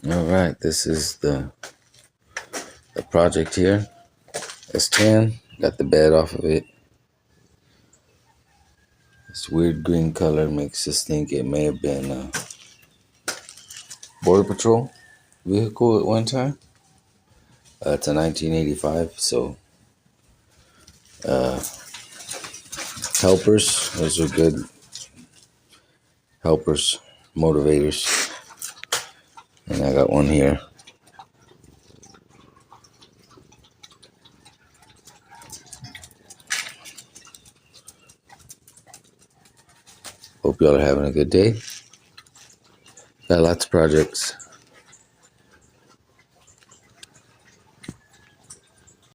All right, this is the project here. S10, got the bed off of it. This weird green color makes us think it may have been a Border Patrol vehicle at one time. It's a 1985, so helpers, those are good helpers, motivators. And I got one here. Hope y'all are having a good day. Got lots of projects.